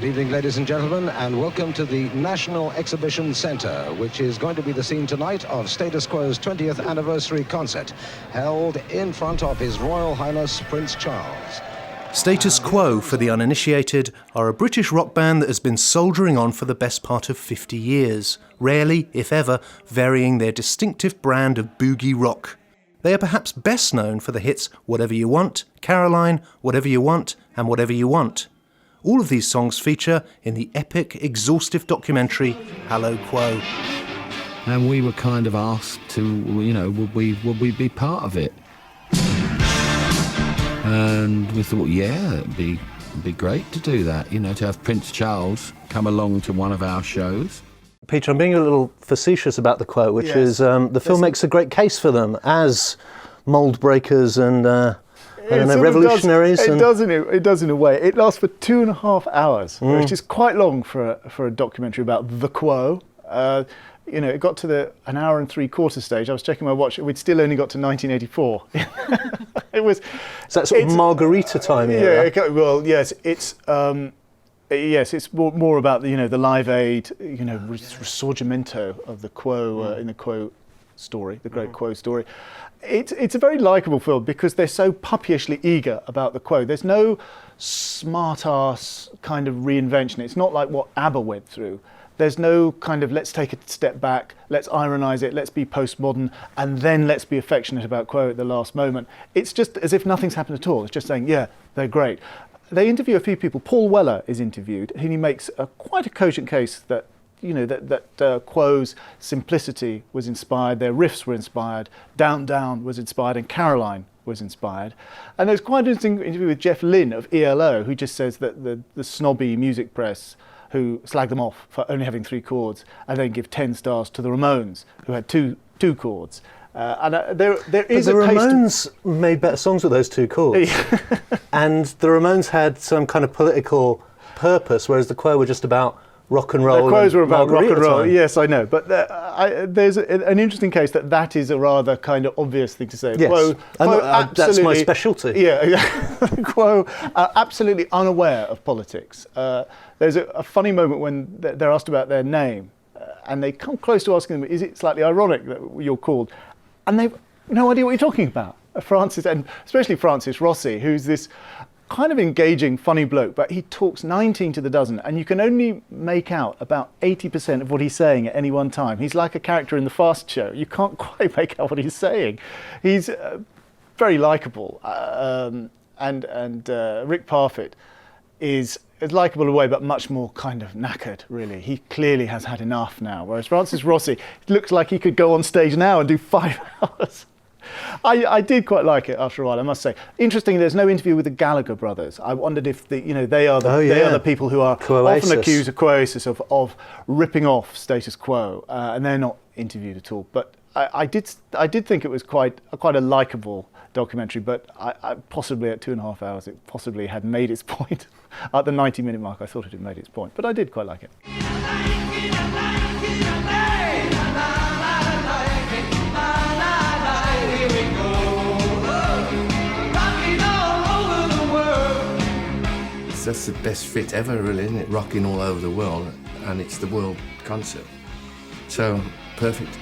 evening, ladies and gentlemen, and welcome to the National Exhibition Centre, which is going to be the scene tonight of Status Quo's 20th anniversary concert, held in front of His Royal Highness Prince Charles. Status Quo, for the uninitiated, are a British rock band that has been soldiering on for the best part of 50 years, rarely, if ever, varying their distinctive brand of boogie rock. They are perhaps best known for the hits Whatever You Want, Caroline, Whatever You Want, and Whatever You Want. All of these songs feature in the epic, exhaustive documentary Hallo Quo. And we were kind of asked to, would we be part of it? And we thought, yeah, it'd be great to do that, to have Prince Charles come along to one of our shows. Peter, I'm being a little facetious about the quote, which is the film makes a great case for them as mould breakers and revolutionaries. It does in a way. It lasts for 2.5 hours, which is quite long for a documentary about the Quo. It got to an hour and 3/4 stage. I was checking my watch. We'd still only got to 1984. It was. Is that sort of Margarita time? Yeah. Well, yes. It's more about the Live Aid, risorgimento of the Quo in the Quo story, the great Quo story. It's a very likeable film because they're so puppyishly eager about the Quo. There's no smart-ass kind of reinvention. It's not like what ABBA went through. There's no kind of let's take a step back, let's ironize it, let's be postmodern, and then let's be affectionate about Quo at the last moment. It's just as if nothing's happened at all. It's just saying, yeah, they're great. They interview a few people. Paul Weller is interviewed, and he makes quite a cogent case that Quo's simplicity was inspired, their riffs were inspired, Down Down was inspired, and Caroline was inspired. And there's quite an interesting interview with Jeff Lynne of ELO, who just says that the snobby music press who slag them off for only having 3 chords, and then give 10 stars to the Ramones, who had two chords. There is the Ramones made better songs with those 2 chords. And the Ramones had some kind of political purpose, whereas the Quo were just about rock and roll. The Quos were about rock and roll, time. yes, I know. But there's an interesting case that is a rather kind of obvious thing to say. Yes, Quo that's my specialty. Yeah, Quo are absolutely unaware of politics. There's a funny moment when they're asked about their name, and they come close to asking them, is it slightly ironic that you're called? And they've no idea what you're talking about. Francis, and especially Francis Rossi, who's this kind of engaging, funny bloke, but he talks 19 to the dozen, and you can only make out about 80% of what he's saying at any one time. He's like a character in the Fast Show. You can't quite make out what he's saying. He's very likeable, and Rick Parfitt is likeable in a way, but much more kind of knackered, really. He clearly has had enough now, whereas Francis Rossi looks like he could go on stage now and do 5 hours. I did quite like it after a while, I must say. Interesting, there's no interview with the Gallagher brothers. I wondered if they are the people who are Quoasis. often accused of Quoasis of ripping off Status Quo, and they're not interviewed at all. But I did think it was quite a likeable documentary, but I possibly at 2.5 hours it possibly had made its point. At the 90-minute mark, I thought it had made its point, but I did quite like it. That's the best fit ever, really, isn't it? Rocking all over the world, and it's the world concert. So, perfect.